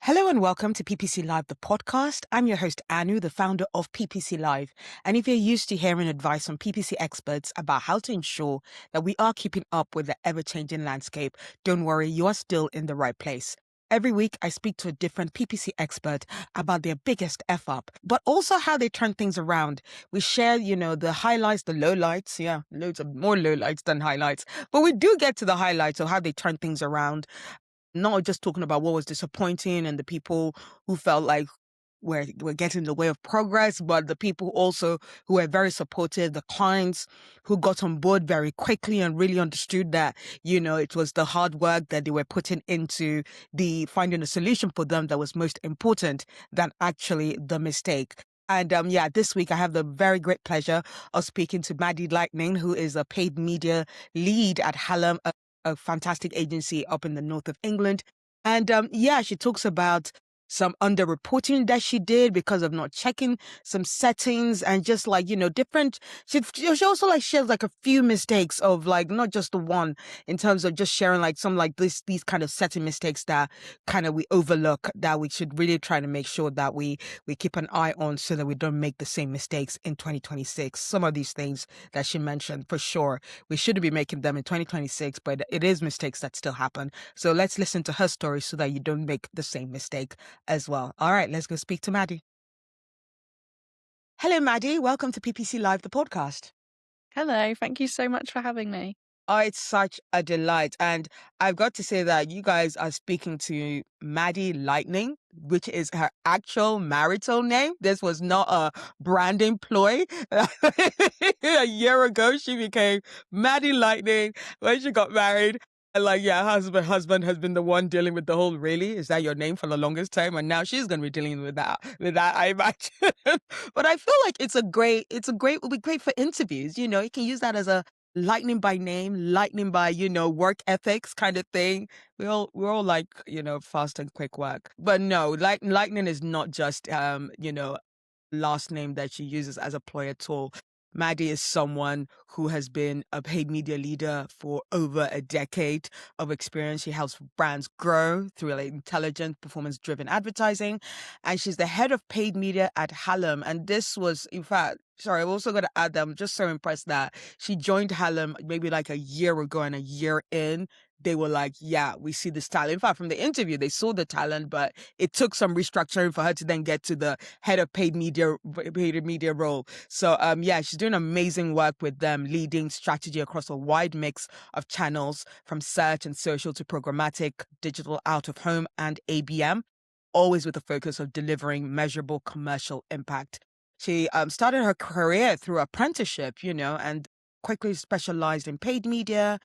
Hello and welcome to PPC Live, the podcast. I'm your host, Anu, the founder of PPC Live. And if you're used to hearing advice from PPC experts about how to ensure that we are keeping up with the ever-changing landscape, don't worry, you are still in the right place. Every week, I speak to a different PPC expert about their biggest F-up, but also how they turn things around. We share, the highlights, the lowlights. Yeah, loads of more lowlights than highlights. But we do get to the highlights of how they turn things around, not just talking about what was disappointing and the people who felt like were getting in the way of progress, but the people also who were very supportive, the clients who got on board very quickly and really understood that, it was the hard work that they were putting into the finding a solution for them that was most important than actually the mistake. And this week I have the very great pleasure of speaking to Maddie Lightening, who is a paid media lead at Hallam, a fantastic agency up in the north of England. And she talks about some underreporting that she did because of not checking some settings and just different. She also shares a few mistakes of not just the one, in terms of just sharing some these kind of setting mistakes that kind of we overlook, that we should really try to make sure that we keep an eye on so that we don't make the same mistakes in 2026. Some of these things that she mentioned, for sure, we shouldn't be making them in 2026, but it is mistakes that still happen. So let's listen to her story so that you don't make the same mistake as well. All right, let's go speak to Maddie. Hello, Maddie. Welcome to PPC Live, the podcast. Hello, thank you so much for having me. Oh, it's such a delight. And I've got to say that you guys are speaking to Maddie Lightning, which is her actual marital name. This was not a branding ploy. A year ago, she became Maddie Lightning when she got married. And husband has been the one dealing with the whole, really, is that your name for the longest time? And now she's going to be dealing with that, I imagine. But I feel like it would be great for interviews. You can use that as a lightning by name, lightning by, work ethics kind of thing. We're all like, fast and quick work. But no, lightning is not just, last name that she uses as a ploy at all. Maddie is someone who has been a paid media leader for over a decade of experience. She helps brands grow through intelligent, performance-driven advertising. And she's the head of paid media at Hallam. And this was, in fact, sorry, I've also got to add that I'm just so impressed that she joined Hallam maybe a year ago, and a year in, they were like, yeah, we see this talent. In fact, from the interview, they saw the talent, but it took some restructuring for her to then get to the head of paid media role. So, she's doing amazing work with them, leading strategy across a wide mix of channels, from search and social to programmatic, digital, out of home, and ABM, always with a focus of delivering measurable commercial impact. She started her career through apprenticeship, and quickly specialized in paid media,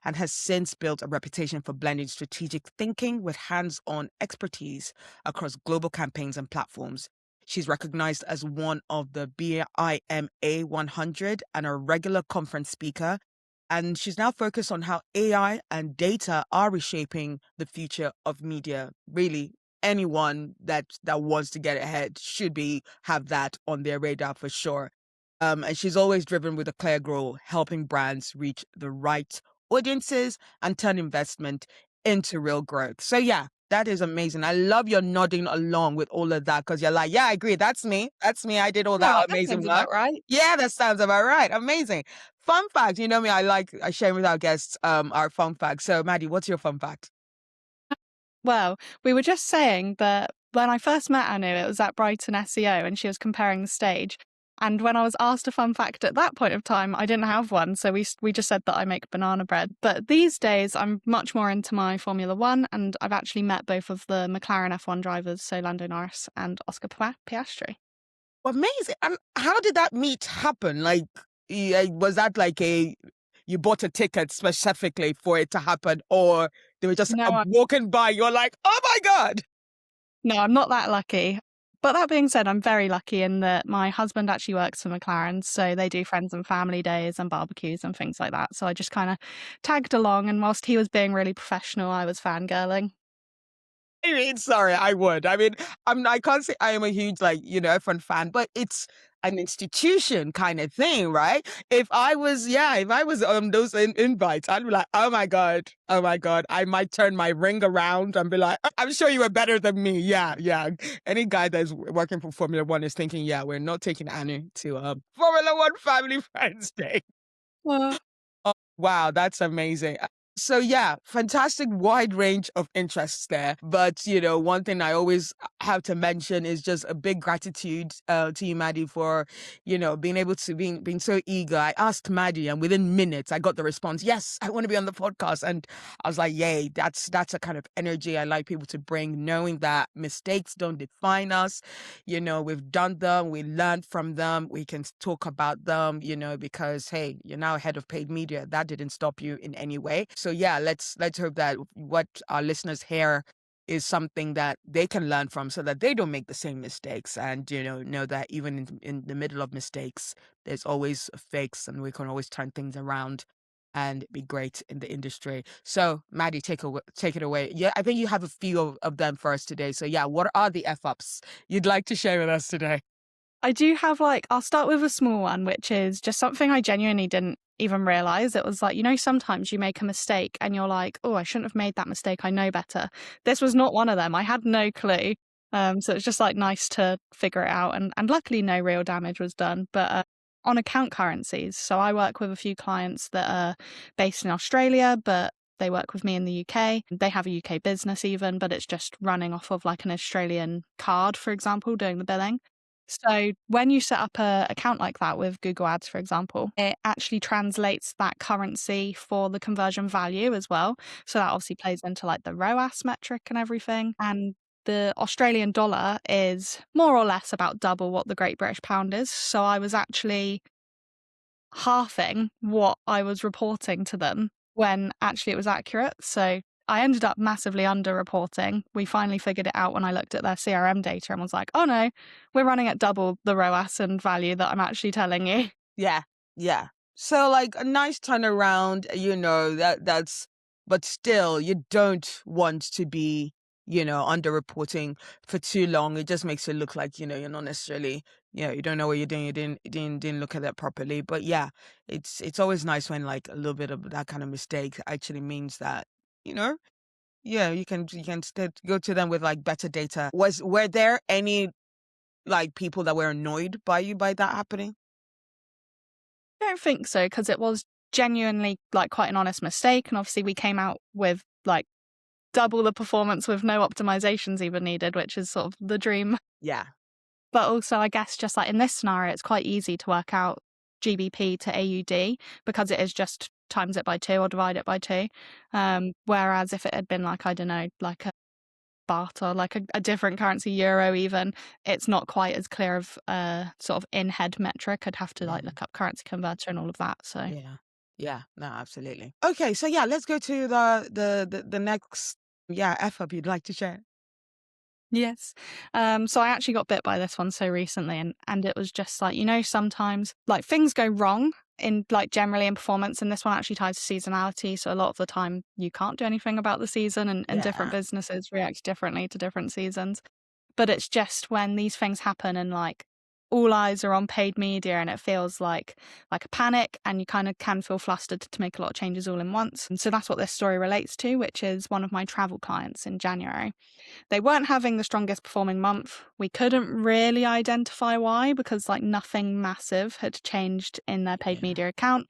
and has since built a reputation for blending strategic thinking with hands-on expertise across global campaigns and platforms. She's recognized as one of the BIMA 100 and a regular conference speaker. And she's now focused on how AI and data are reshaping the future of media. Really, anyone that wants to get ahead should have that on their radar for sure. And she's always driven with a clear goal, helping brands reach the right audiences and turn investment into real growth. So yeah, that is amazing. I love your nodding along with all of that, because you're like, yeah, I agree. That's me. That's me. I did all that amazing sounds work. about right. Yeah, that sounds about right. Amazing. Fun fact. You know me, I share with our guests our fun facts. So Maddie, what's your fun fact? Well, we were just saying that when I first met Anu, it was at Brighton SEO, and she was comparing the stage. And when I was asked a fun fact at that point of time, I didn't have one. So we just said that I make banana bread. But these days, I'm much more into my Formula One, and I've actually met both of the McLaren F1 drivers, so Lando Norris and Oscar Piastri. Amazing. And how did that meet happen? Was that you bought a ticket specifically for it to happen, or they were just No, walking by, you're like, oh my God. No, I'm not that lucky. But that being said, I'm very lucky in that my husband actually works for McLaren, so they do friends and family days and barbecues and things like that. So I just kind of tagged along, and whilst he was being really professional, I was fangirling. I mean, sorry, I would. I mean, I can't say I am a huge F1 fan, but an institution kind of thing, right? If I was those invites, I'd be like, oh my God, I might turn my ring around and be like, I'm sure you were better than me. Yeah. Any guy that's working for Formula One is thinking, yeah, we're not taking Anu to Formula One Family Friends Day. Well, Oh, wow, that's amazing. So yeah, fantastic wide range of interests there. But one thing I always have to mention is just a big gratitude to you, Maddie, for being able to being so eager. I asked Maddie, and within minutes I got the response, yes, I want to be on the podcast. And I was like, yay, that's a kind of energy I like people to bring, knowing that mistakes don't define us. We've done them, we learned from them, we can talk about them, because hey, you're now head of paid media. That didn't stop you in any way. So yeah, let's hope that what our listeners hear is something that they can learn from, so that they don't make the same mistakes, and know that even in the middle of mistakes, there's always a fix, and we can always turn things around and be great in the industry. So Maddie, take it away. Yeah, I think you have a few of them for us today. So yeah, what are the F-ups you'd like to share with us today? I do have I'll start with a small one, which is just something I genuinely didn't even realize. It was like, sometimes you make a mistake and you're like, oh, I shouldn't have made that mistake. I know better. This was not one of them. I had no clue. So it's just nice to figure it out. And luckily no real damage was done. But on account currencies. So I work with a few clients that are based in Australia, but they work with me in the UK. They have a UK business even, but it's just running off of an Australian card, for example, doing the billing. So when you set up an account like that with Google Ads, for example, it actually translates that currency for the conversion value as well. So that obviously plays into the ROAS metric and everything. And the Australian dollar is more or less about double what the Great British Pound is. So I was actually halving what I was reporting to them when actually it was accurate. So I ended up massively underreporting. We finally figured it out when I looked at their CRM data and was like, oh no, we're running at double the ROAS and value that I'm actually telling you. Yeah. So a nice turnaround, but still you don't want to be, underreporting for too long. It just makes it look like, you're not necessarily, you don't know what you're doing. You didn't look at that properly. But yeah, it's always nice when a little bit of that kind of mistake actually means that, yeah, you can go to them with better data. Were there any people that were annoyed by you by that happening? I don't think so, because it was genuinely quite an honest mistake. And obviously we came out with double the performance with no optimizations even needed, which is sort of the dream. Yeah. But also, I guess, just in this scenario, it's quite easy to work out GBP to AUD because it is just times it by 2 or divide it by 2. Whereas if it had been I don't know, a baht or a different currency, euro even, it's not quite as clear of a sort of in-head metric. I'd have to look up currency converter and all of that. So yeah, no, absolutely. Okay, so yeah, let's go to the next F-up you'd like to share. yes. So I actually got bit by this one so recently, and it was just sometimes things go wrong in generally in performance, and this one actually ties to seasonality. So a lot of the time you can't do anything about the season, and different businesses react differently to different seasons. But it's just when these things happen and all eyes are on paid media and it feels like a panic, and you kind of can feel flustered to make a lot of changes all in once. And so that's what this story relates to, which is one of my travel clients in January. They weren't having the strongest performing month. We couldn't really identify why, because nothing massive had changed in their paid media account.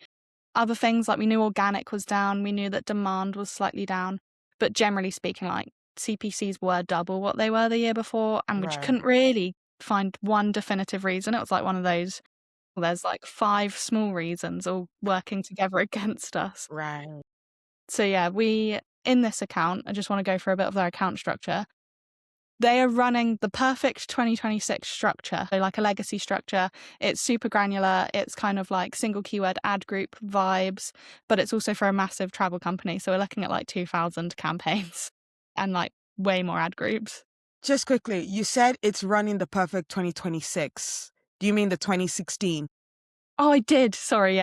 Other things we knew organic was down, we knew that demand was slightly down, but generally speaking, CPCs were double what they were the year before, and we couldn't really find one definitive reason. It was one of those, there's 5 small reasons all working together against us. Right. So yeah, in this account, I just want to go for a bit of their account structure. They are running the perfect 2026 structure, so a legacy structure. It's super granular. It's kind of single keyword ad group vibes, but it's also for a massive travel company. So we're looking at 2,000 campaigns and way more ad groups. Just quickly, you said it's running the perfect 2026. Do you mean the 2016? Oh, I did. Sorry.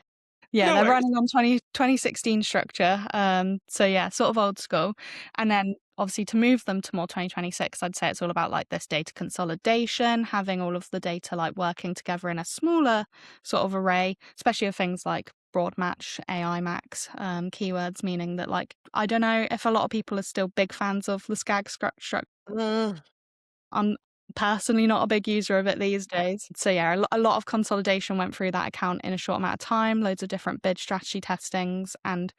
Yeah, No they're worries. running on 2016 structure. So yeah, sort of old school. And then obviously to move them to more 2026, I'd say it's all about like this data consolidation, having all of the data like working together in a smaller sort of array, especially of things like broad match, AI max, keywords, meaning that like, I don't know if a lot of people are still big fans of the SCAG structure. Mm, I'm personally not a big user of it these days. So yeah, a lot of consolidation went through that account in a short amount of time, loads of different bid strategy testings. And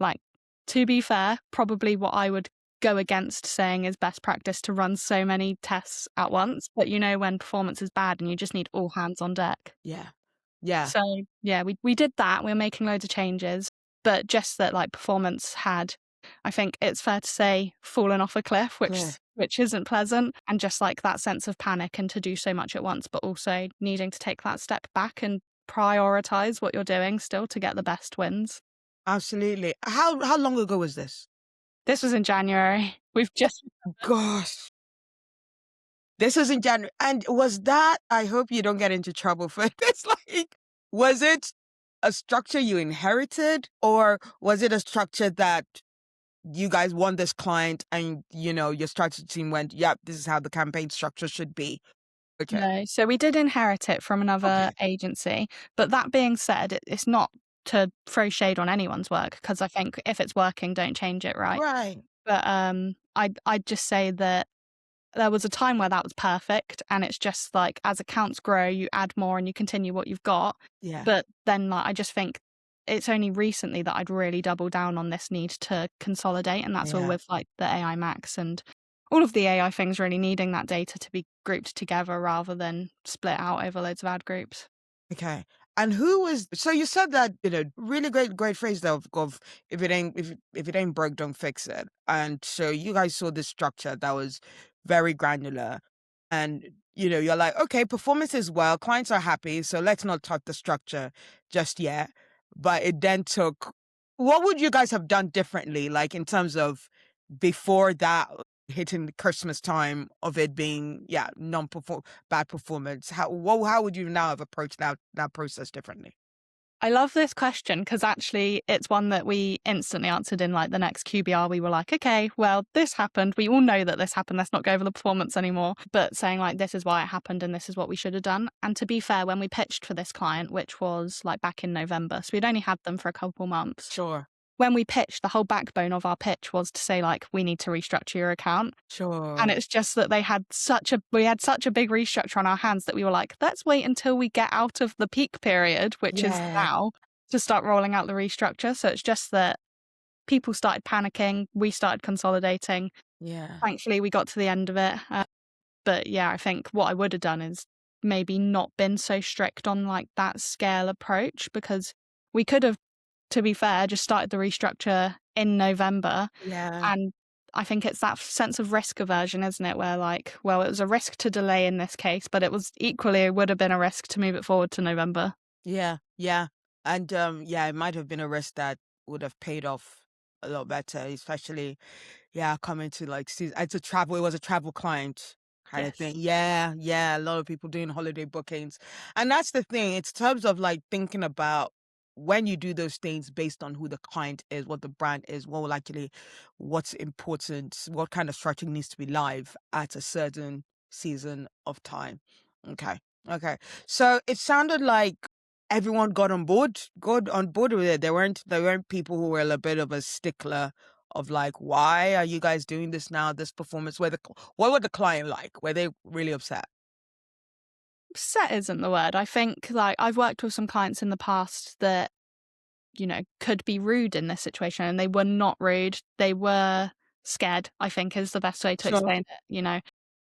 like, to be fair, probably what I would go against saying is best practice to run so many tests at once. But you know, when performance is bad and you just need all hands on deck. yeah. Yeah. So yeah, we did that. We were making loads of changes, but just that like performance had, I think it's fair to say, fallen off a cliff, Clear. which isn't pleasant, and just like that sense of panic and to do so much at once, but also needing to take that step back and prioritize what you're doing still to get the best wins. Absolutely. How long ago was this? This was in January. We've just Gosh. This was in January. And was that, I hope you don't get into trouble for this, like, was it a structure you inherited, or was it a structure that you guys won this client and, your strategy team went, yep, this is how the campaign structure should be? Okay. No. So we did inherit it from another Okay. agency. But that being said, it's not to throw shade on anyone's work, because I think if it's working, don't change it, right? Right. But I'd just say that there was a time where that was perfect, and it's just like as accounts grow, you add more and you continue what you've got. Yeah. But then like I just think it's only recently that I'd really double down on this need to consolidate, and that's all Yeah. with like the AI Max and all of the AI things really needing that data to be grouped together rather than split out over loads of ad groups. Okay. And who was, so you said that, really great phrase though, of if it ain't broke, don't fix it. And so you guys saw this structure that was very granular. And you're like, okay, performance is well, clients are happy, so let's not touch the structure just yet. But it then took, what would you guys have done differently, like in terms of before that hitting the Christmas time of it being, yeah, bad performance? How would you now have approached that process differently? I love this question because actually it's one that we instantly answered in like the next QBR. We were like, okay, well, this happened. We all know that this happened. Let's not go over the performance anymore. But saying like, this is why it happened and this is what we should have done. And to be fair, when we pitched for this client, which was like back in November, so we'd only had them for a couple months. Sure. When we pitched, the whole backbone of our pitch was to say like, we need to restructure your account. Sure. And it's just that we had such a big restructure on our hands that we were like, let's wait until we get out of the peak period, which is Yeah. now, to start rolling out the restructure. So it's just that people started panicking, we started consolidating. Yeah. Thankfully, we got to the end of it. But yeah, I think what I would have done is maybe not been so strict on like that scale approach, because we could have, to be fair, just started the restructure in November. Yeah. And I think it's that sense of risk aversion, isn't it? Where like, well, it was a risk to delay in this case, but it was equally, it would have been a risk to move it forward to November. Yeah. Yeah. And yeah, it might have been a risk that would have paid off a lot better, especially, yeah, coming to like see, it was a travel client kind of thing. Yes. Yeah, yeah, a lot of people doing holiday bookings. And that's the thing. It's terms of like thinking about when you do those things based on who the client is, what the brand is, what will actually, what's important, what kind of strategy needs to be live at a certain season of time. Okay. Okay. So it sounded like everyone got on board with it. There weren't people who were a little bit of a stickler of like, why are you guys doing this now? This performance, what were the client like? Were they really upset? Upset isn't the word. I think like I've worked with some clients in the past that, could be rude in this situation, and they were not rude. They were scared, I think is the best way to Sure. explain it.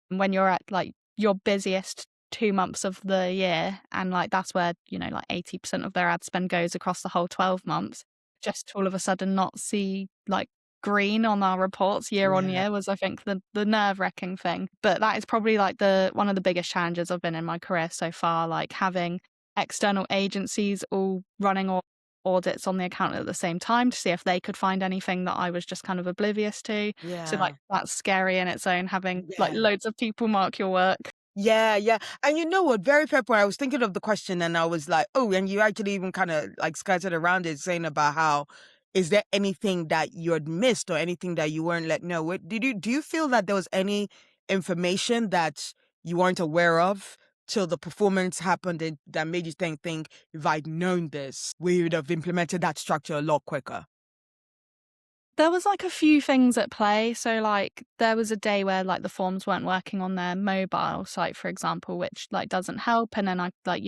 When you're at like your busiest 2 months of the year, and like that's where like 80% of their ad spend goes across the whole 12 months, just to all of a sudden not see like green on our reports year on Yeah. year was, I think, the nerve-wracking thing. But that is probably like the one of the biggest challenges I've been in my career so far, like having external agencies all running audits on the account at the same time to see if they could find anything that I was just kind of oblivious to. So like Yeah. that's scary in its own, having like Yeah. loads of people mark your work. Yeah, yeah. And you know what? Very fair point. I was thinking of the question and I was like, oh, and you actually even kind of like skirted around it, saying about how is there anything that you had missed or anything that you weren't let know? Do you feel that there was any information that you weren't aware of till the performance happened and that made you think if I'd known this, we would have implemented that structure a lot quicker? There was, like, a few things at play. So, like, there was a day where, like, the forms weren't working on their mobile site, for example, which, like, doesn't help, and then I like,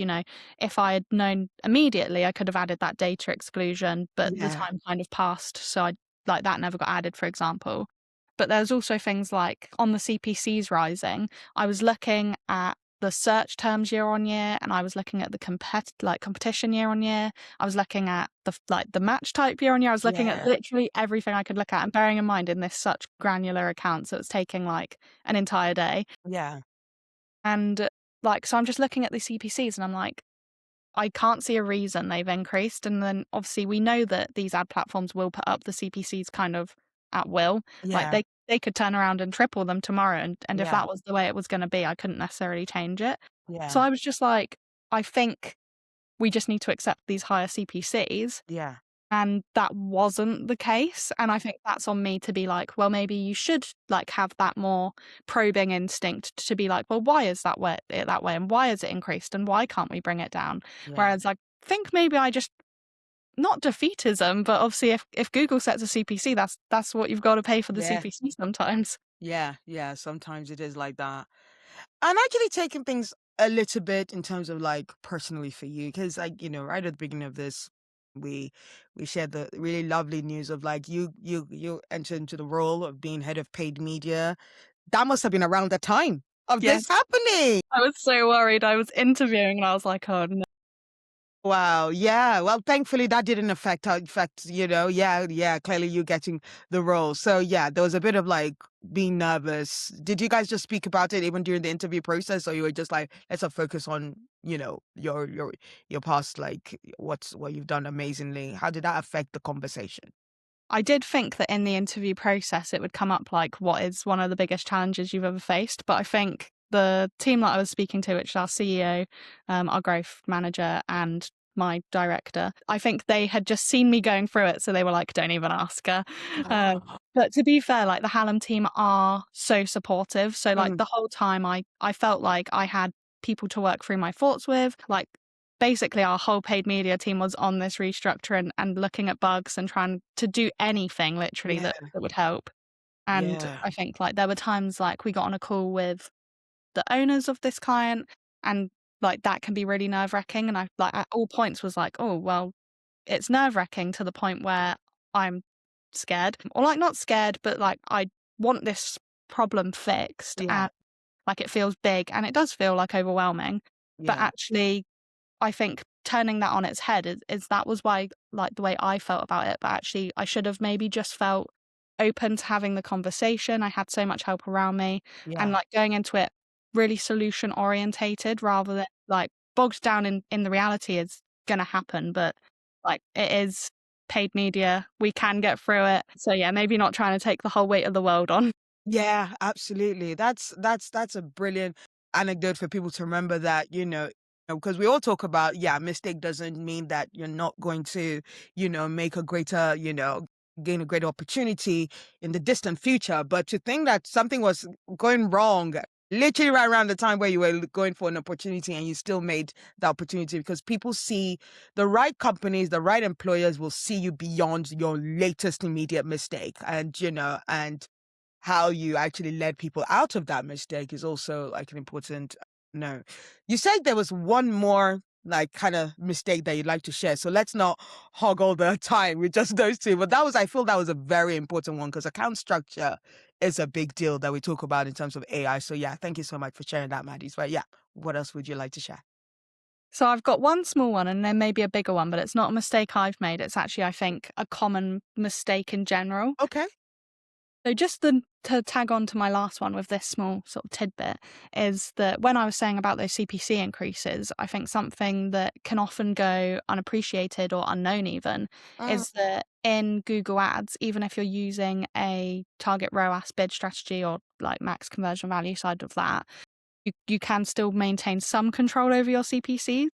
if I had known immediately, I could have added that data exclusion, but the Yeah. time kind of passed, so that never got added, for example. But there's also things like on the CPCs rising, I was looking at the search terms year on year, and I was looking at the competition year on year. I was looking at the match type year on year. I was looking at Yeah. literally everything I could look at, and bearing in mind in this such granular account, so it's taking like an entire day. Yeah. And so I'm just looking at the CPCs and I'm like, I can't see a reason they've increased. And then obviously we know that these ad platforms will put up the CPCs kind of at will. Like Yeah. they could turn around and triple them tomorrow. And if Yeah. that was the way it was going to be, I couldn't necessarily change it. So Yeah. I was just like, I think we just need to accept these higher CPCs. Yeah. And that wasn't the case, and I think that's on me to be like, "Well, maybe you should, like, have that more probing instinct to be like, well, why is that way, and why is it increased, and why can't we bring it down?" Yeah. Whereas I think maybe I just not defeatism, but obviously if Google sets a CPC, that's what you've gotta pay for the Yeah. CPC sometimes. Yeah. Yeah. Sometimes it is like that. I'm actually taking things a little bit in terms of like personally for you, because like, right at the beginning of this, we we shared the really lovely news of like you entered into the role of being head of paid media. That must have been around the time of Yes. this happening. I was so worried. I was interviewing and I was like, "Oh, no." Wow. Yeah. Well, thankfully that didn't yeah, yeah, clearly you getting the role. So yeah, there was a bit of like being nervous. Did you guys just speak about it even during the interview process, or you were just like, let's not focus on, your past, like what you've done amazingly? How did that affect the conversation? I did think that in the interview process, it would come up like, what is one of the biggest challenges you've ever faced? But I think the team that I was speaking to, which is our CEO, our growth manager, and my director, I think they had just seen me going through it. So they were like, don't even ask her. But to be fair, like the Hallam team are so supportive. So like Mm, the whole time I felt like I had people to work through my thoughts with. Like basically our whole paid media team was on this restructure and looking at bugs and trying to do anything literally yeah. that would help. And Yeah. I think like there were times like we got on a call with the owners of this client and like that can be really nerve wracking. And I like at all points was like, oh well, it's nerve wracking to the point where I'm scared. Or like not scared, but like I want this problem fixed Yeah. and like it feels big and it does feel like overwhelming. But Yeah. actually I think turning that on its head is that was why like the way I felt about it, but actually I should have maybe just felt open to having the conversation. I had so much help around me and Yeah. like going into it really solution orientated rather than like bogged down in the reality is gonna happen, but like it is paid media. We can get through it. So yeah, maybe not trying to take the whole weight of the world on. Yeah, absolutely. That's a brilliant anecdote for people to remember that, because we all talk about, yeah, mistake doesn't mean that you're not going to, make a greater, gain a greater opportunity in the distant future. But to think that something was going wrong literally right around the time where you were going for an opportunity and you still made the opportunity, because people see the right companies, the right employers will see you beyond your latest immediate mistake. And how you actually led people out of that mistake is also like an important no. You said there was one more like kind of mistake that you'd like to share. So let's not hog all the time with just those two. But I feel that was a very important one because account structure is a big deal that we talk about in terms of AI. So yeah, thank you so much for sharing that, Maddie. But yeah, what else would you like to share? So I've got one small one and then maybe a bigger one, but it's not a mistake I've made. It's actually, I think, a common mistake in general. Okay. So just to tag on to my last one with this small sort of tidbit is that when I was saying about those CPC increases, I think something that can often go unappreciated or unknown even Mm, is that in Google Ads, even if you're using a target ROAS bid strategy or like max conversion value side of that, you can still maintain some control over your CPC.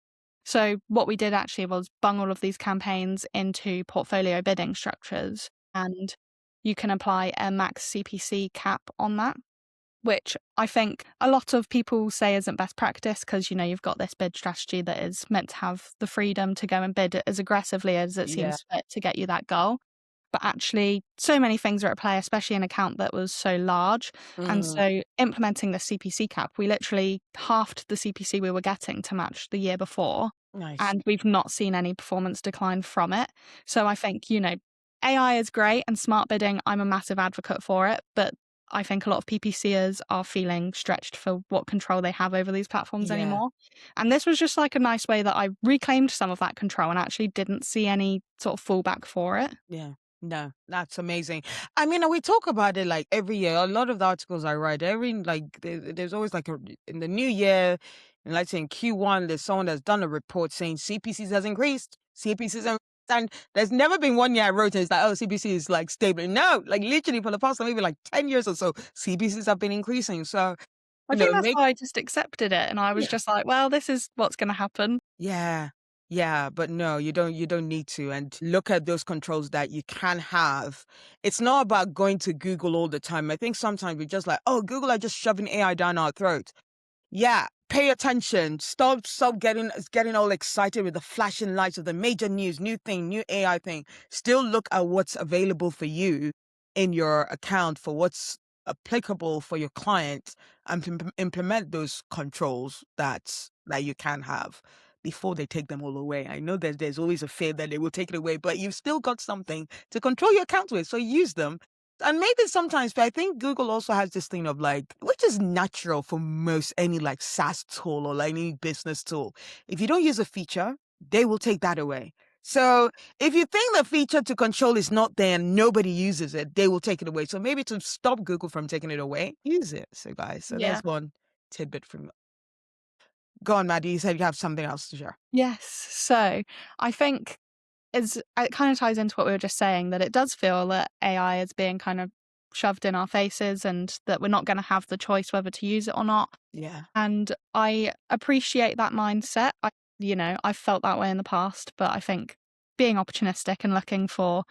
So what we did actually was bung all of these campaigns into portfolio bidding structures, and you can apply a max CPC cap on that, which I think a lot of people say isn't best practice because, you've got this bid strategy that is meant to have the freedom to go and bid as aggressively as it Yeah. seems fit to get you that goal. But actually, so many things are at play, especially an account that was so large. And Mm, so implementing the CPC cap, we literally halved the CPC we were getting to match the year before. nice. And we've not seen any performance decline from it. So I think, AI is great and smart bidding, I'm a massive advocate for it. But I think a lot of PPCers are feeling stretched for what control they have over these platforms Yeah. anymore. And this was just like a nice way that I reclaimed some of that control and actually didn't see any sort of fallback for it. Yeah. No, that's amazing. I mean, we talk about it like every year. A lot of the articles I write, there's always like in the new year, and let's say in Q1, there's someone that's done a report saying CPCs has increased. CPCs and there's never been one year I wrote it, it's like, oh, CPC is like stable. No, like literally for the past maybe like 10 years or so, CPCs have been increasing. So, I think that's make why I just accepted it, and I was yeah. just like, "Well, this is what's gonna happen." Yeah. Yeah, but no, you don't need to. And look at those controls that you can have. It's not about going to Google all the time. I think sometimes we're just like, oh, Google are just shoving AI down our throat. Yeah, pay attention. Stop getting all excited with the flashing lights of the major news, new thing, new AI thing. Still look at what's available for you in your account for what's applicable for your client and implement those controls that you can have before they take them all away. I know that there's always a fear that they will take it away, but you've still got something to control your account with, so use them. And maybe sometimes, but I think Google also has this thing of like, which is natural for most any like SaaS tool or like any business tool. If you don't use a feature, they will take that away. So if you think the feature to control is not there and nobody uses it, they will take it away. So maybe to stop Google from taking it away, use it. So guys, so Yeah. there's one tidbit from. Go on, Maddie. You said you have something else to share. Yes. So, I think it kind of ties into what we were just saying, that it does feel that AI is being kind of shoved in our faces and that we're not gonna have the choice whether to use it or not. Yeah. And I appreciate that mindset. I've felt that way in the past, but I think being opportunistic and looking for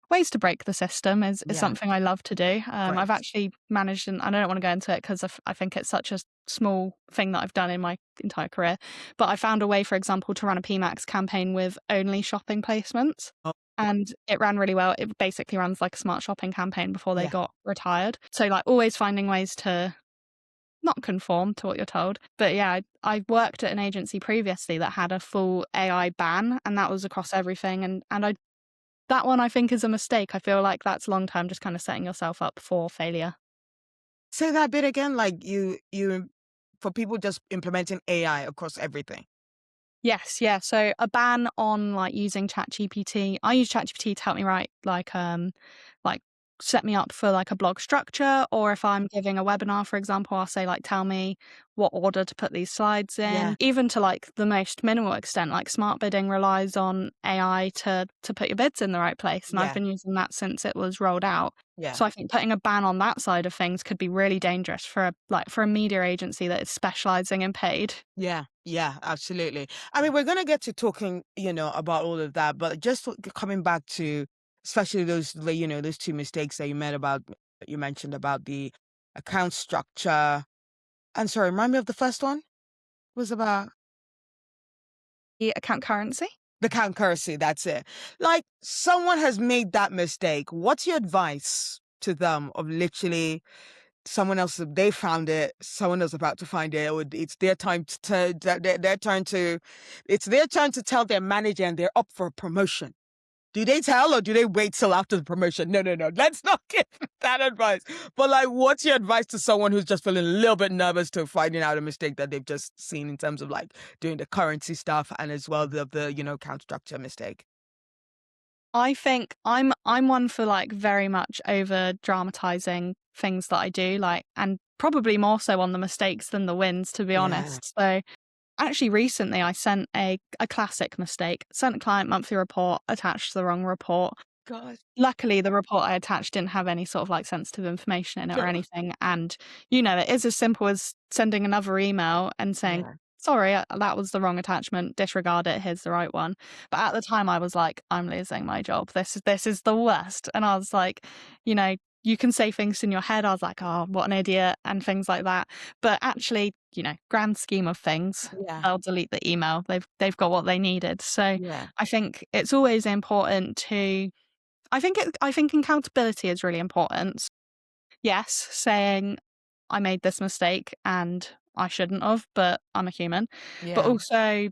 ways to break the system is Yeah. something I love to do. I've Great. actually managed, and I don't want to go into it because I think it's such a small thing that I've done in my entire career, but I found a way, for example, to run a PMAX campaign with only shopping placements. Oh, And it ran really well. It basically runs like a smart shopping campaign before they yeah. got retired. So, like, always finding ways to not conform to what you're told. But yeah, I worked at an agency previously that had a full AI ban, and that was across everything. And that one I think is a mistake. I feel like that's long term just kind of setting yourself up for failure. Say that bit again. Like you for people just implementing AI across everything. Yes, yeah. So a ban on like using ChatGPT. I use ChatGPT to help me write like set me up for like a blog structure, or if I'm giving a webinar, for example, I'll say like tell me what order to put these slides Yeah. in. Even to like the most minimal extent, like smart bidding relies on AI to put your bids in the right place. And I've Yeah. been using that since it was rolled out. Yeah. So I think putting a ban on that side of things could be really dangerous for a media agency that is specializing in paid. Yeah, yeah, absolutely. I mean, we're gonna get to talking, about all of that, but just coming back to, especially those, like, those two mistakes you mentioned about the account structure. I'm sorry, remind me of the first one. Was about The account currency. the account currency. That's it. Like someone has made that mistake. What's your advice to them of literally someone else, they found it, someone else about to find it, or it's their time their turn to it's their turn to tell their manager and they're up for a promotion. Do they tell or do they wait till after the promotion? No, no, no. Let's not give that advice. But like, what's your advice to someone who's just feeling a little bit nervous to finding out a mistake that they've just seen in terms of like doing the currency stuff and as well the account structure mistake? I think I'm one for like very much over dramatizing things that I do, like, and probably more so on the mistakes than the wins, to be Yeah. honest. So actually recently I sent a classic mistake, sent a client monthly report, attached the wrong report. God. Luckily the report I attached didn't have any sort of like sensitive information in it or anything. And it is as simple as sending another email and saying, Yeah. sorry, that was the wrong attachment. Disregard it. Here's the right one. But at the time, I was like, I'm losing my job. This is the worst. And I was like, you know, you can say things in your head. I was like, oh, what an idiot, and things like that. But actually, you know, grand scheme of things, Yeah. they'll delete the email. They've got what they needed. So Yeah. I think it's always important to. I think accountability is really important. Yes, saying I made this mistake and I shouldn't have, but I'm a human. But Yeah. also,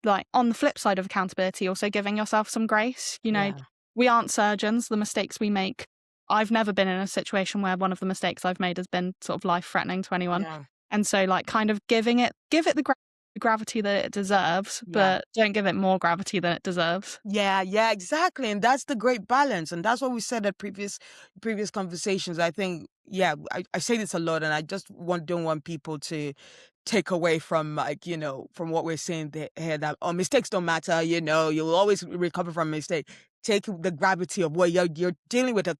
like, on the flip side of accountability, also giving yourself some grace. You know, Yeah. we aren't surgeons. The mistakes we make, I've never been in a situation where one of the mistakes I've made has been sort of life threatening to anyone. Yeah. And so, like, kind of give it the gravity that it deserves, Yeah. but don't give it more gravity than it deserves. Yeah, yeah, exactly. And that's the great balance. And that's what we said at previous conversations. I think, yeah, I say this a lot, and I just don't want people to take away from, like, from what we're saying here, that, oh, mistakes don't matter, you'll always recover from a mistake. Take the gravity of what you're dealing with a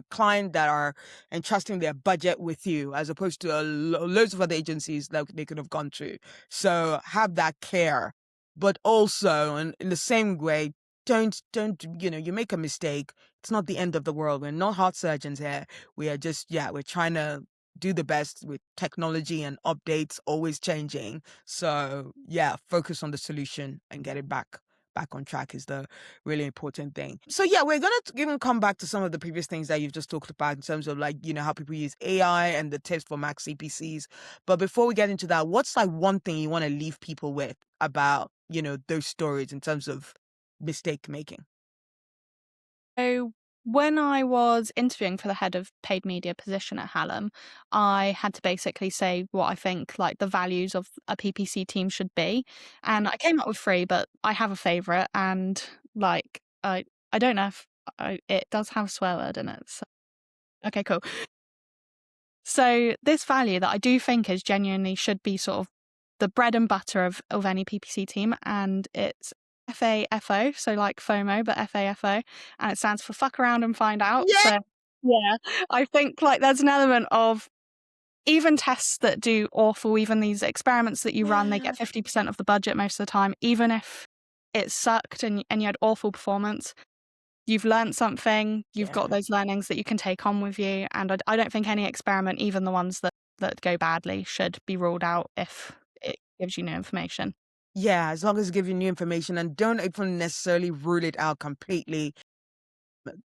client that are entrusting their budget with you, as opposed to loads of other agencies that they could have gone to. So have that care. But also, in the same way, don't you make a mistake, it's not the end of the world. We're not heart surgeons here. We are just, yeah, we're trying to do the best with technology and updates always changing. So yeah, focus on the solution and get it back on track is the really important thing. So yeah, we're gonna even come back to some of the previous things that you've just talked about in terms of, like, how people use AI and the tips for max CPCs. But before we get into that, what's like one thing you want to leave people with about, those stories in terms of mistake making? So when I was interviewing for the head of paid media position at Hallam, I had to basically say what I think like the values of a PPC team should be. And I came up with three, but I have a favourite, and like I don't know if it does have a swear word in it. So. Okay, cool. So this value that I do think is genuinely should be sort of the bread and butter of any PPC team, and it's FAFO, so like FOMO, but FAFO, and it stands for fuck around and find out. Yeah. So yeah, I think like there's an element of even tests that do awful, even these experiments that you run, they Yeah. get 50% of the budget most of the time, even if it sucked and you had awful performance. You've learned something, you've got Yeah. those learnings that you can take on with you, and I don't think any experiment, even the ones that go badly, should be ruled out if it gives you new information. Yeah, as long as it gives you new information, and don't even necessarily rule it out completely.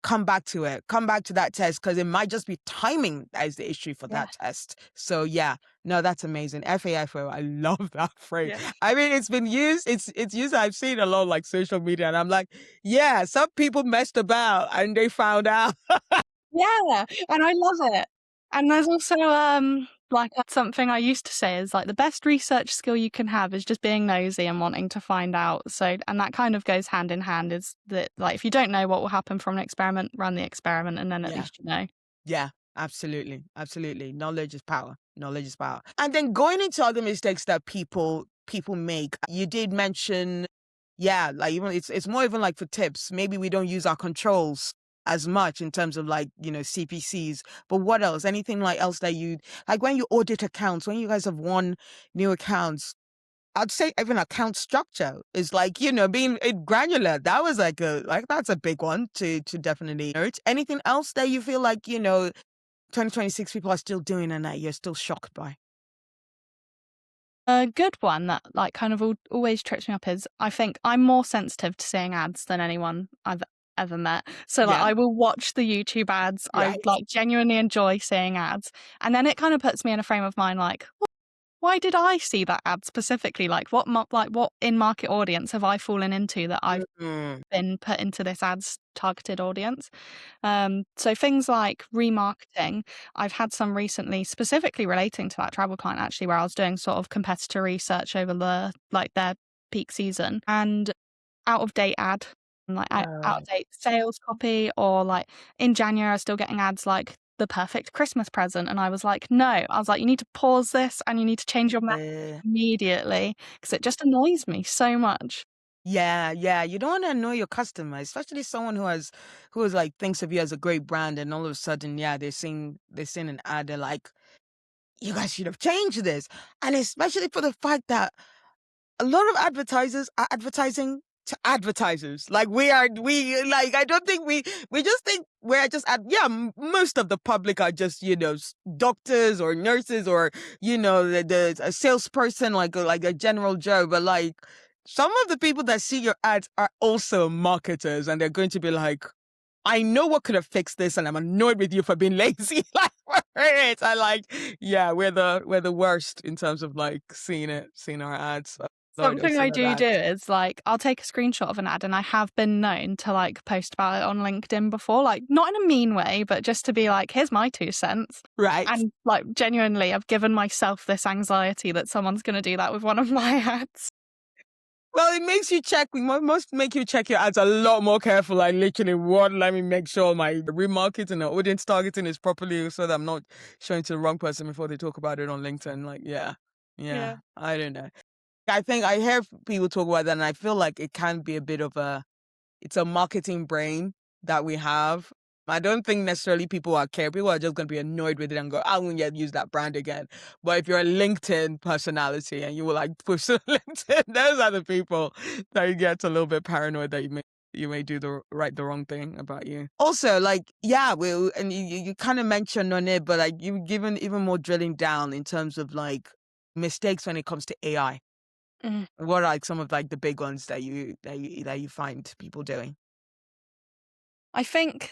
Come back to it. Come back to that test, because it might just be timing that is the issue for Yeah. that test. So yeah, no, that's amazing. FAFO, I love that phrase. Yeah. I mean, it's been used. It's used. I've seen a lot on, like, social media, and I'm like, yeah, some people messed about and they found out. Yeah, and I love it. And there's also, like, something I used to say is, like, the best research skill you can have is just being nosy and wanting to find out. So and that kind of goes hand in hand, is that, like, if you don't know what will happen from an experiment, run the experiment, and then at Yeah. least you know. Yeah, absolutely. Absolutely. Knowledge is power. Knowledge is power. And then going into other mistakes that people make, you did mention, yeah, like, even it's more even like for tips. Maybe we don't use our controls as much in terms of, like, CPCs. But what else? Anything like else that you like when you audit accounts, when you guys have won new accounts, I'd say even account structure is, like, being granular. That was that's a big one to definitely note. Anything else that you feel like, 2026 people are still doing and that you're still shocked by? A good one that, like, kind of always trips me up is I think I'm more sensitive to seeing ads than anyone I've ever met. So, like, Yeah. I will watch the YouTube ads. I, Right. like, genuinely enjoy seeing ads, and then it kind of puts me in a frame of mind like, why did I see that ad specifically? Like, what in-market audience have I fallen into that I've Mm, been put into this ad's targeted audience? So things like remarketing, I've had some recently specifically relating to that travel client actually, where I was doing sort of competitor research over their peak season, and out of date ad, and like out of right. date sales copy, or like in January I was still getting ads like the perfect Christmas present, and I was like, no, I was like, you need to pause this and you need to change your message Uh, immediately because it just annoys me so much. yeah, yeah. You don't want to annoy your customer, especially someone who is like thinks of you as a great brand, and all of a sudden, yeah, they're seeing an ad, they're like, you guys should have changed this. And especially for the fact that a lot of advertisers are advertising to advertisers. Like I don't think we just think we're just most of the public are just, doctors or nurses or, a salesperson, like a General Joe. But like some of the people that see your ads are also marketers, and they're going to be like, I know what could have fixed this, and I'm annoyed with you for being lazy. Like, we're the worst in terms of like seeing our ads. Something I do is like, I'll take a screenshot of an ad, and I have been known to like post about it on LinkedIn before, like not in a mean way, but just to be like, here's my 2 cents. Right. And like genuinely, I've given myself this anxiety that someone's going to do that with one of my ads. Well, it makes you check. We must make you check your ads a lot more careful. Like literally, let me make sure my remarketing and audience targeting is properly, so that I'm not showing to the wrong person before they talk about it on LinkedIn. Like, yeah. I don't know. I think I hear people talk about that, and I feel like it can be a bit of it's a marketing brain that we have. I don't think necessarily people are care. People are just going to be annoyed with it and go, I won't yet use that brand again. But if you're a LinkedIn personality and you will like push on LinkedIn, those are the people that you get a little bit paranoid that you may do the wrong thing about you. Also, like, and you kind of mentioned on it, but like you've given even more drilling down in terms of like mistakes when it comes to AI. What are like some of like the big ones that you find people doing? I think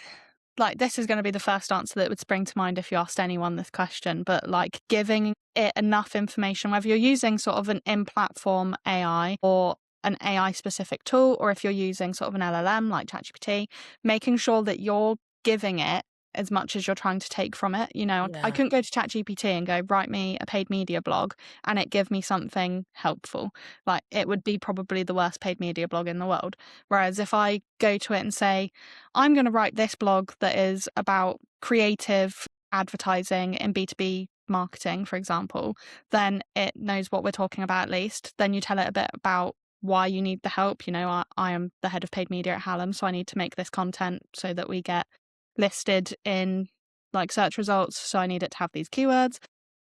like this is going to be the first answer that would spring to mind if you asked anyone this question, but like giving it enough information, whether you're using sort of an in-platform AI or an AI specific tool, or if you're using sort of an LLM like ChatGPT, making sure that you're giving it as much as you're trying to take from it. I couldn't go to ChatGPT and go, write me a paid media blog and it give me something helpful. Like it would be probably the worst paid media blog in the world. Whereas if I go to it and say, I'm going to write this blog that is about creative advertising in B2B marketing, for example, then it knows what we're talking about at least. Then you tell it a bit about why you need the help. I am the head of paid media at Hallam, so I need to make this content so that we get listed in like search results. So I need it to have these keywords.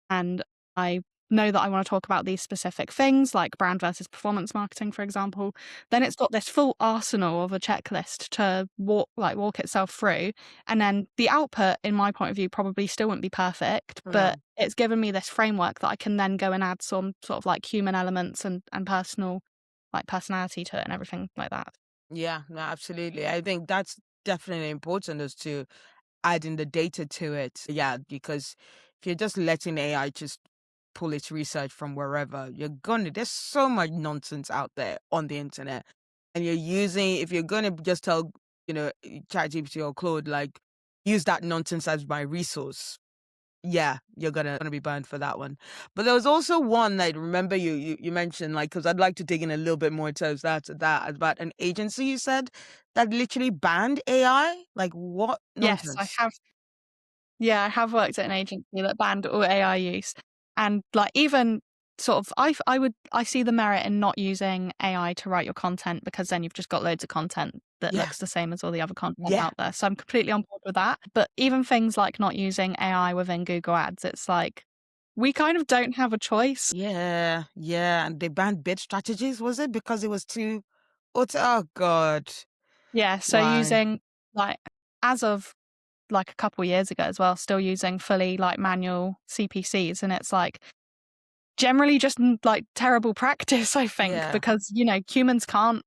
And I know that I want to talk about these specific things like brand versus performance marketing, for example. Then it's got this full arsenal of a checklist to walk itself through. And then the output, in my point of view, probably still wouldn't be perfect, but it's given me this framework that I can then go and add some sort of like human elements and personal like personality to it and everything like that. Yeah, no, absolutely. I think that's definitely important, is to adding the data to it. Yeah, because if you're just letting AI just pull its research from wherever, there's so much nonsense out there on the internet. And if you're gonna just tell, ChatGPT or Claude, like, use that nonsense as my resource, yeah, you're gonna be burned for that one. But there was also one that I remember you mentioned, like, because I'd like to dig in a little bit more in terms of that about an agency you said that literally banned AI. Like, what Yes, nonsense? I have worked at an agency that banned all AI use. And like even sort of I see the merit in not using AI to write your content, because then you've just got loads of content that looks the same as all the other content out there. So I'm completely on board with that. But even things like not using AI within Google Ads, it's like we kind of don't have a choice. Yeah. And they banned bid strategies, was it? Because it was too oh God. Yeah. So Why? using like as of like a couple of years ago as well, still using fully like manual CPCs. And it's like generally just like terrible practice, I think, because, humans can't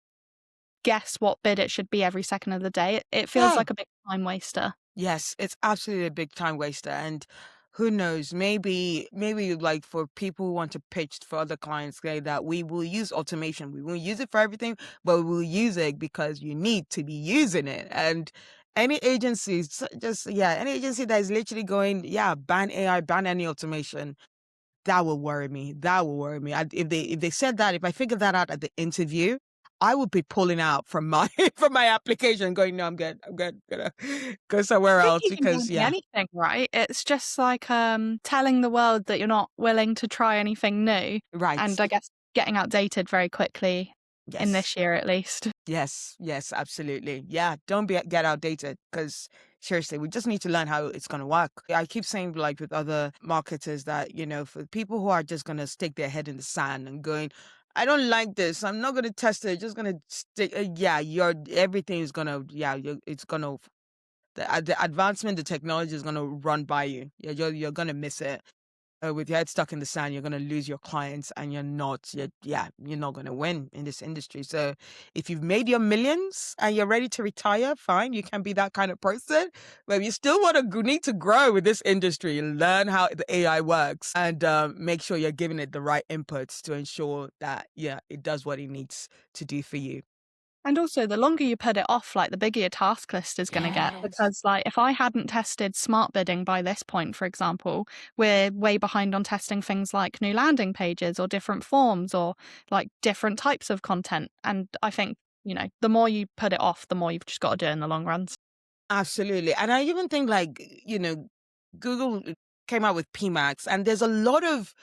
guess what bid it should be every second of the day. It feels like a big time waster. Yes, it's absolutely a big time waster. And who knows, maybe like for people who want to pitch for other clients, say that we will use automation. We won't use it for everything, but we will use it because you need to be using it. And any agency that is literally going, ban AI, ban any automation, that will worry me. If they said that, if I figured that out at the interview, I would be pulling out from my from my application, going, no, I'm good. Gonna go somewhere I think else you can because do anything, right? It's just like telling the world that you're not willing to try anything new. right. And I guess getting outdated very quickly in Yes. this year at least. Yes, absolutely. Yeah, don't get outdated, because Seriously, we just need to learn how it's going to work. I keep saying, like with other marketers, that, for people who are just going to stick their head in the sand and going, I don't like this, I'm not going to test it, just going to stick, everything is going to, it's going to, the advancement, the technology is going to run by you. You're going to miss it. With your head stuck in the sand, you're going to lose your clients, and you're not going to win in this industry. So if you've made your millions and you're ready to retire, fine, you can be that kind of person. But you still need to grow with this industry, learn how the AI works, and make sure you're giving it the right inputs to ensure that, it does what it needs to do for you. And also, the longer you put it off, like, the bigger your task list is going to get. Because, like, if I hadn't tested smart bidding by this point, for example, we're way behind on testing things like new landing pages or different forms or, like, different types of content. And I think, the more you put it off, the more you've just got to do in the long run. Absolutely. And I even think, like, Google came out with PMax, and there's a lot of,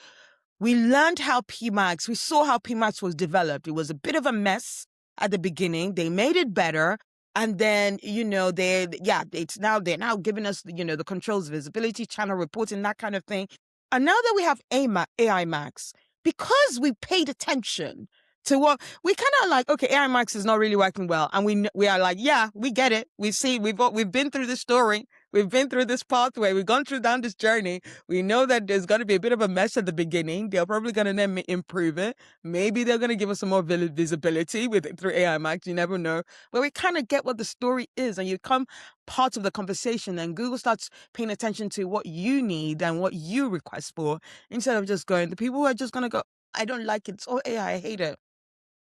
we learned how PMax, we saw how PMax was developed. It was a bit of a mess at the beginning. They made it better. And then, they're now giving us, the controls, visibility, channel reporting, that kind of thing. And now that we have AI Max, because we paid attention to what we kind of like, okay, AI Max is not really working well. And we are like, yeah, we get it. We've been through the story. We've been through this pathway. We've gone down this journey. We know that there's going to be a bit of a mess at the beginning. They're probably going to then improve it. Maybe they're going to give us some more visibility through AI Max. You never know. But we kind of get what the story is, and you become part of the conversation. And Google starts paying attention to what you need and what you request for, instead of just going, the people who are just going to go, I don't like it. It's all AI. I hate it.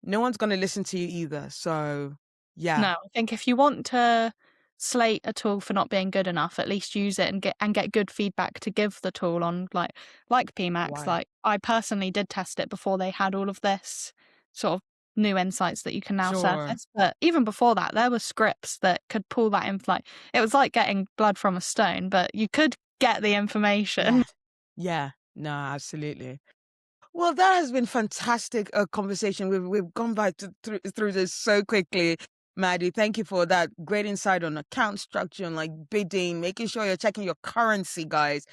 No one's going to listen to you either. So, yeah. No, I think if you want to slate a tool for not being good enough, at least use it and get good feedback to give the tool on, like PMax. Right. Like, I personally did test it before they had all of this sort of new insights that you can now surface. But even before that, there were scripts that could pull that in. Like, it was like getting blood from a stone, but you could get the information. Yeah. No, absolutely. Well, that has been fantastic conversation. We've gone back through this so quickly, Maddie. Thank you for that great insight on account structure and, like, bidding, making sure you're checking your currency, guys.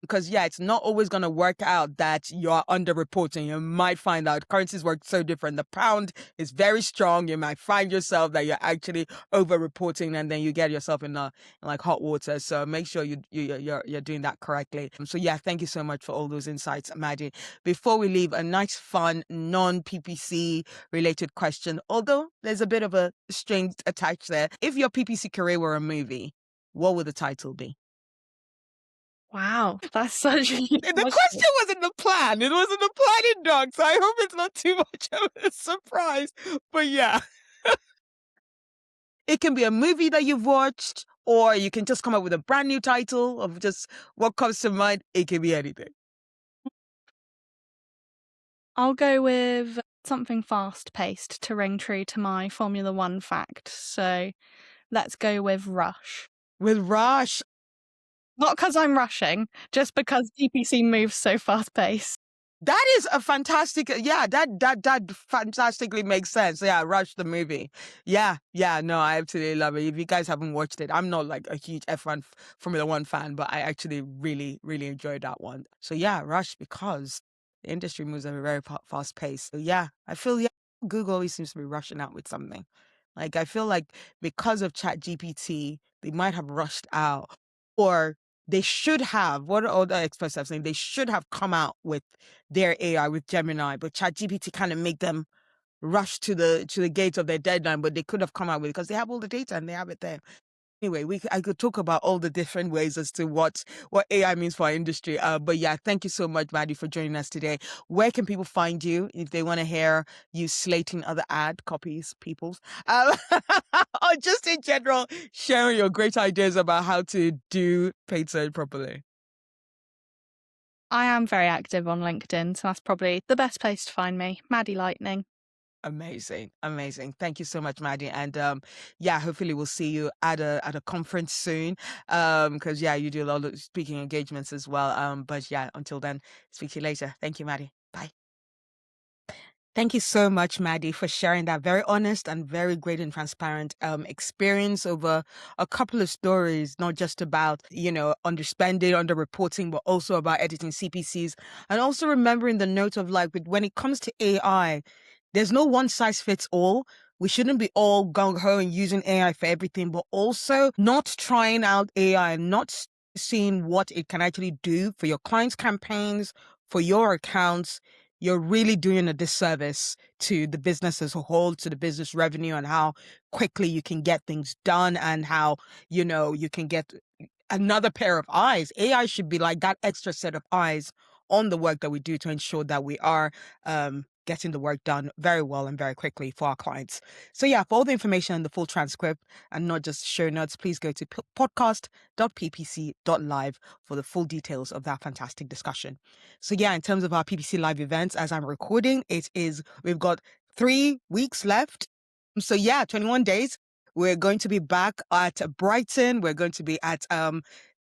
Because, it's not always going to work out that you're underreporting. You might find out currencies work so different. The pound is very strong. You might find yourself that you're actually overreporting, and then you get yourself in like hot water. So make sure you're doing that correctly. So thank you so much for all those insights, Maddie. Before we leave, a nice, fun, non-PPC related question, although there's a bit of a string attached there. If your PPC career were a movie, what would the title be? Wow, that's such a The question wasn't the plan. It wasn't the planning dog, so I hope it's not too much of a surprise. But it can be a movie that you've watched, or you can just come up with a brand new title of just what comes to mind. It can be anything. I'll go with something fast-paced to ring true to my Formula One fact. So let's go with Rush. With Rush. Not because I'm rushing, just because PPC moves so fast-paced. That is a fantastic, that fantastically makes sense. Yeah, Rush the movie. No, I absolutely love it. If you guys haven't watched it, I'm not like a huge F1 Formula One fan, but I actually really, really enjoyed that one. So Rush, because the industry moves at a very fast pace. So I feel Google always seems to be rushing out with something. Like, I feel like because of ChatGPT, they might have rushed out, or they should have, what all the experts have saying, they should have come out with their AI with Gemini, but ChatGPT kind of make them rush to the gate of their deadline, but they could have come out with it because they have all the data and they have it there. Anyway, I could talk about all the different ways as to what AI means for our industry. But thank you so much, Maddie, for joining us today. Where can people find you if they want to hear you slating other ad copies, peoples? Or just in general, sharing your great ideas about how to do paid search properly. I am very active on LinkedIn, so that's probably the best place to find me. Maddie Lightening. Amazing. Thank you so much, Maddie. And hopefully we'll see you at a conference soon. Because you do a lot of speaking engagements as well. But until then, speak to you later. Thank you, Maddie. Bye. Thank you so much, Maddie, for sharing that very honest and very great and transparent experience over a couple of stories, not just about, underspending, underreporting, but also about editing CPCs. And also remembering the note of like, when it comes to AI, there's no one size fits all. We shouldn't be all gung ho and using AI for everything, but also not trying out AI and not seeing what it can actually do for your clients' campaigns, for your accounts. You're really doing a disservice to the business as a whole, to the business revenue, and how quickly you can get things done, and how, you can get another pair of eyes. AI should be like that extra set of eyes on the work that we do to ensure that we are getting the work done very well and very quickly for our clients. So yeah, for all the information and the full transcript and not just show notes, please go to podcast.ppc.live for the full details of that fantastic discussion. So yeah, in terms of our PPC live events, as I'm recording, we've got 3 weeks left. So yeah, 21 days. We're going to be back at Brighton. We're going to be at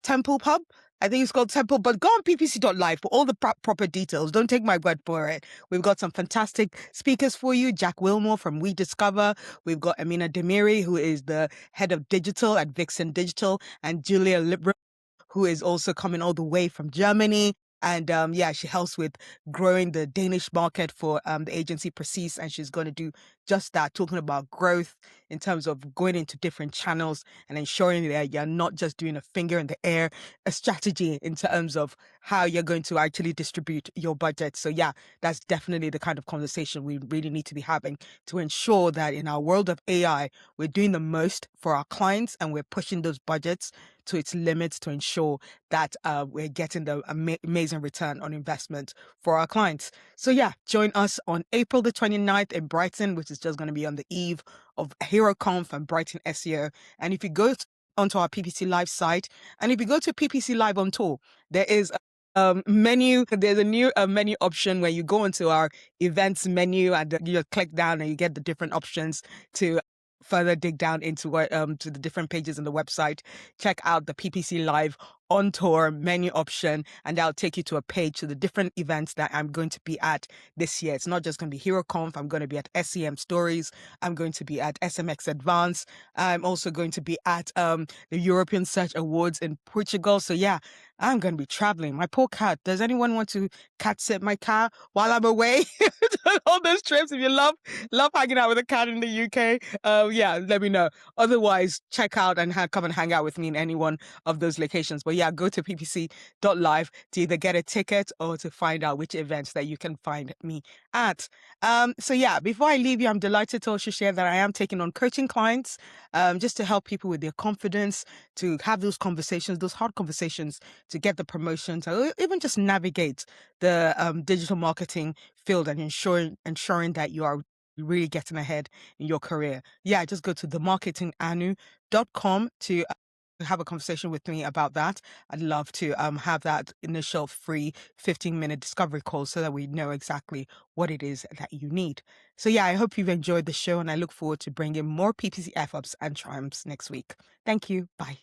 Temple Pub. I think it's called Temple, but go on ppc.live for all the proper details. Don't take my word for it. We've got some fantastic speakers for you. Jack Wilmore from We Discover. We've got Amina Demiri, who is the head of digital at Vixen Digital, and Julia Libra, who is also coming all the way from Germany. And yeah, she helps with growing the Danish market for the agency Precis, and she's going to do just that, talking about growth in terms of going into different channels and ensuring that you're not just doing a finger in the air, a strategy in terms of how you're going to actually distribute your budget. So yeah, that's definitely the kind of conversation we really need to be having to ensure that in our world of AI, we're doing the most for our clients and we're pushing those budgets to its limits to ensure that we're getting the amazing return on investment for our clients. So yeah, join us on April the 29th in Brighton, which is just going to be on the eve of HeroConf and Brighton SEO. And if you go onto our PPC Live site, and if you go to PPC Live on tour, there is menu. There's a new menu option where you go into our events menu and you click down and you get the different options to further dig down into what to the different pages on the website. Check out the PPC Live on tour menu option, and that'll take you to a page to the different events that I'm going to be at this year. It's not just going to be HeroConf. I'm going to be at SEM Stories. I'm going to be at SMX Advance. I'm also going to be at the European Search Awards in Portugal. So yeah, I'm going to be traveling. My poor cat. Does anyone want to cat sit my cat while I'm away? All those trips. If you love hanging out with a cat in the UK, yeah, let me know. Otherwise, check out and come and hang out with me in any one of those locations. But yeah, go to ppc.live to either get a ticket or to find out which events that you can find me at. So yeah, before I leave you, I'm delighted to also share that I am taking on coaching clients just to help people with their confidence, to have those conversations, those hard conversations, to get the promotions, or even just navigate the digital marketing field and ensuring that you are really getting ahead in your career. Yeah, just go to themarketinganu.com to have a conversation with me about that. I'd love to have that initial free 15-minute discovery call so that we know exactly what it is that you need. So yeah, I hope you've enjoyed the show and I look forward to bringing more PPC F-ups and triumphs next week. Thank you. Bye.